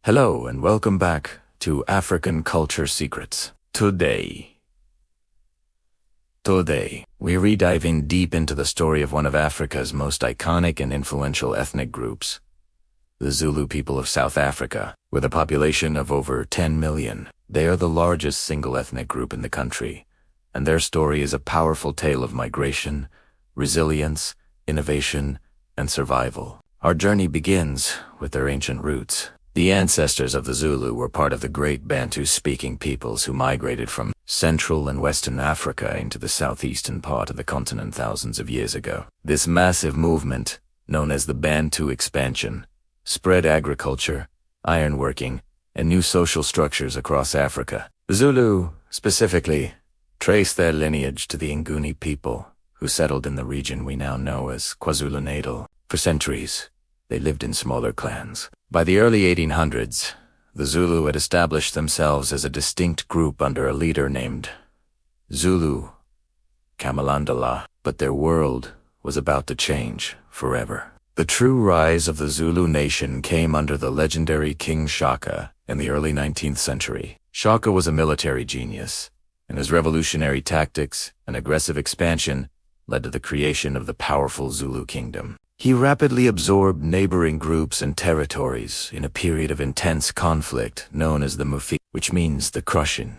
Hello and welcome back to African Culture Secrets. Today, we're rediving deep into the story of one of Africa's most iconic and influential ethnic groups, the Zulu people of South Africa. With a population of over 10 million, they are the largest single ethnic group in the country, and their story is a powerful tale of migration, resilience, innovation, and survival. Our journey begins with their ancient roots. The ancestors of the Zulu were part of the great Bantu-speaking peoples who migrated from Central and Western Africa into the southeastern part of the continent thousands of years ago. This massive movement, known as the Bantu expansion, spread agriculture, ironworking, and new social structures across Africa. The Zulu, specifically, trace their lineage to the Nguni people, who settled in the region we now know as KwaZulu-Natal. For centuries, they lived in smaller clans. By the early 1800s, the Zulu had established themselves as a distinct group under a leader named Zulu Kamalandala, but their world was about to change forever. The true rise of the Zulu nation came under the legendary King Shaka in the early 19th century. Shaka was a military genius, and his revolutionary tactics and aggressive expansion led to the creation of the powerful Zulu kingdom. He rapidly absorbed neighboring groups and territories in a period of intense conflict known as the Mufi, which means the crushing.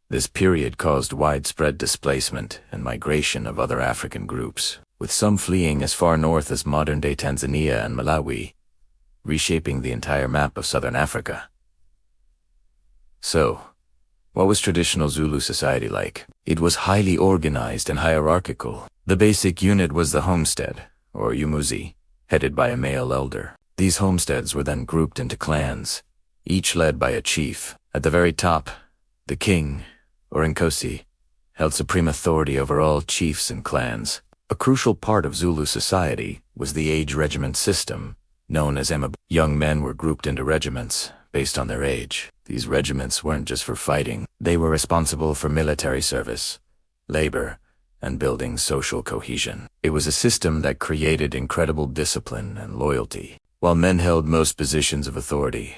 This period caused widespread displacement and migration of other African groups, with some fleeing as far north as modern-day Tanzania and Malawi, reshaping the entire map of southern Africa. So, what was traditional Zulu society like? It was highly organized and hierarchical. The basic unit was the homestead, or umuzi, headed by a male elder. These homesteads were then grouped into clans, each led by a chief. At the very top, the king, or Nkosi, held supreme authority over all chiefs and clans. A crucial part of Zulu society was the age regiment system, known as Emab. Young men were grouped into regiments based on their age. These regiments weren't just for fighting. They were responsible for military service, labor, and building social cohesion. It was a system that created incredible discipline and loyalty. While men held most positions of authority,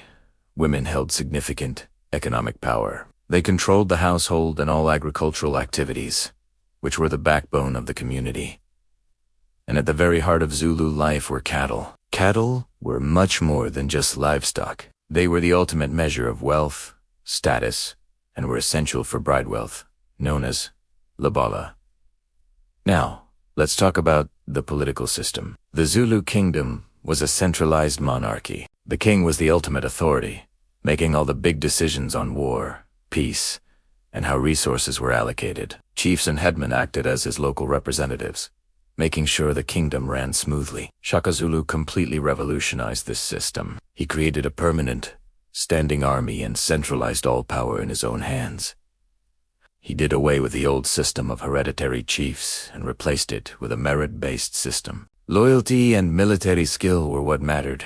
women held significant economic power. They controlled the household and all agricultural activities, which were the backbone of the community. And at the very heart of Zulu life were cattle. Cattle were much more than just livestock. They were the ultimate measure of wealth, status, and were essential for bride wealth, known as lobola. Now, let's talk about the political system. The Zulu kingdom was a centralized monarchy. The king was the ultimate authority, making all the big decisions on war, peace, and how resources were allocated. Chiefs and headmen acted as his local representatives, making sure the kingdom ran smoothly. Shaka Zulu completely revolutionized this system. He created a permanent, standing army and centralized all power in his own hands. He did away with the old system of hereditary chiefs and replaced it with a merit-based system. Loyalty and military skill were what mattered,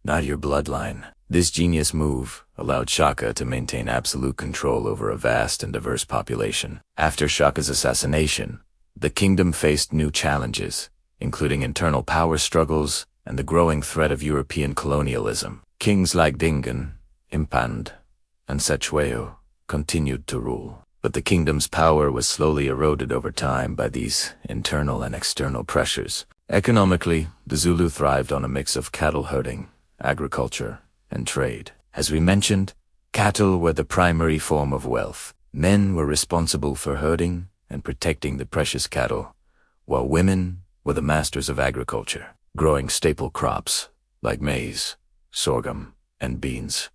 not your bloodline. This genius move allowed Shaka to maintain absolute control over a vast and diverse population. After Shaka's assassination, the kingdom faced new challenges, including internal power struggles and the growing threat of European colonialism. Kings like Dingan, Impand, and Sechweo continued to rule, but the kingdom's power was slowly eroded over time by these internal and external pressures. Economically, the Zulu thrived on a mix of cattle herding, agriculture, and trade. As we mentioned, cattle were the primary form of wealth. Men were responsible for herding and protecting the precious cattle, while women were the masters of agriculture, growing staple crops like maize, sorghum, and beans.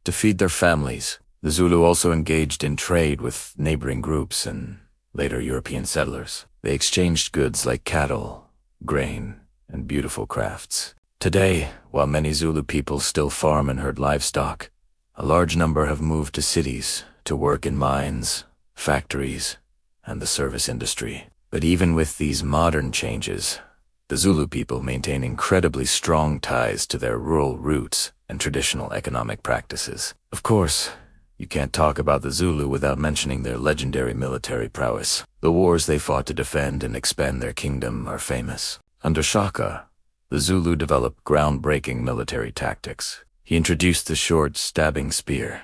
To feed their families, the Zulu also engaged in trade with neighboring groups and later European settlers. They exchanged goods like cattle, grain, and beautiful crafts. Today, while many Zulu people still farm and herd livestock, a large number have moved to cities to work in mines, factories, and the service industry. But even with these modern changes, the Zulu people maintain incredibly strong ties to their rural roots and traditional economic practices. Of course, you can't talk about the Zulu without mentioning their legendary military prowess. The wars they fought to defend and expand their kingdom are famous. Under Shaka, the Zulu developed groundbreaking military tactics. He introduced the short, stabbing spear,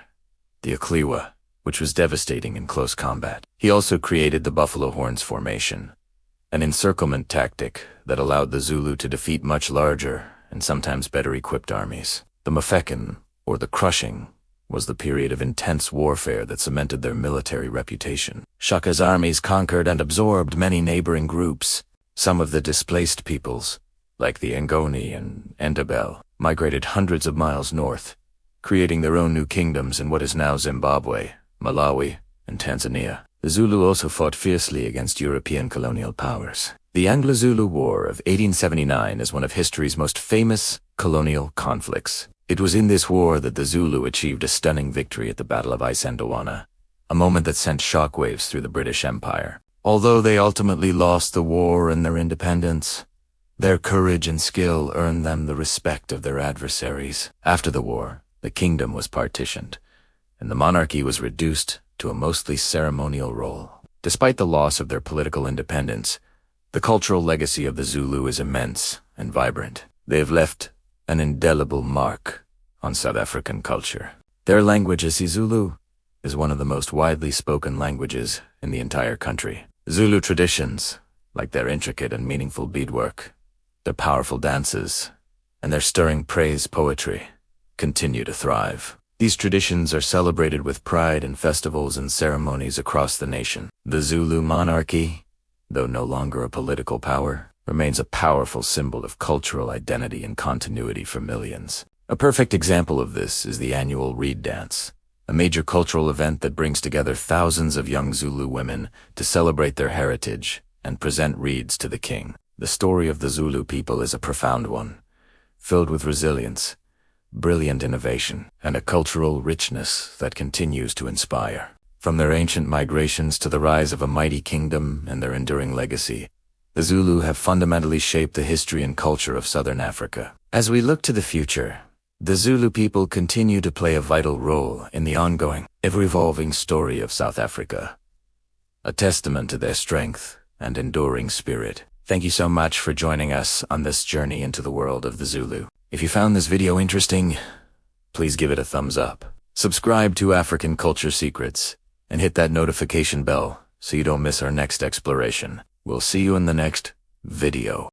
the Akliwa, which was devastating in close combat. He also created the buffalo horns formation, an encirclement tactic that allowed the Zulu to defeat much larger and sometimes better equipped armies. The Mafeking, or the crushing, was the period of intense warfare that cemented their military reputation. Shaka's armies conquered and absorbed many neighboring groups. Some of the displaced peoples, like the Ngoni and Ndebele, migrated hundreds of miles north, creating their own new kingdoms in what is now Zimbabwe, Malawi, and Tanzania. The Zulu also fought fiercely against European colonial powers. The Anglo-Zulu War of 1879 is one of history's most famous colonial conflicts. It was in this war that the Zulu achieved a stunning victory at the Battle of Isandlwana, a moment that sent shockwaves through the British Empire. Although they ultimately lost the war and their independence, their courage and skill earned them the respect of their adversaries. After the war, the kingdom was partitioned, and the monarchy was reduced to a mostly ceremonial role. Despite the loss of their political independence, the cultural legacy of the Zulu is immense and vibrant. They have left an indelible mark on South African culture. Their language, isiZulu, is one of the most widely spoken languages in the entire country. Zulu traditions, like their intricate and meaningful beadwork, their powerful dances, and their stirring praise poetry, continue to thrive. These traditions are celebrated with pride in festivals and ceremonies across the nation. The Zulu monarchy, though no longer a political power, remains a powerful symbol of cultural identity and continuity for millions. A perfect example of this is the annual Reed Dance, a major cultural event that brings together thousands of young Zulu women to celebrate their heritage and present reeds to the king. The story of the Zulu people is a profound one, filled with resilience, brilliant innovation, and a cultural richness that continues to inspire. From their ancient migrations to the rise of a mighty kingdom and their enduring legacy, the Zulu have fundamentally shaped the history and culture of Southern Africa. As we look to the future, the Zulu people continue to play a vital role in the ongoing, ever-evolving story of South Africa, a testament to their strength and enduring spirit. Thank you so much for joining us on this journey into the world of the Zulu. If you found this video interesting, please give it a thumbs up. Subscribe to African Culture Secrets and hit that notification bell so you don't miss our next exploration. We'll see you in the next video.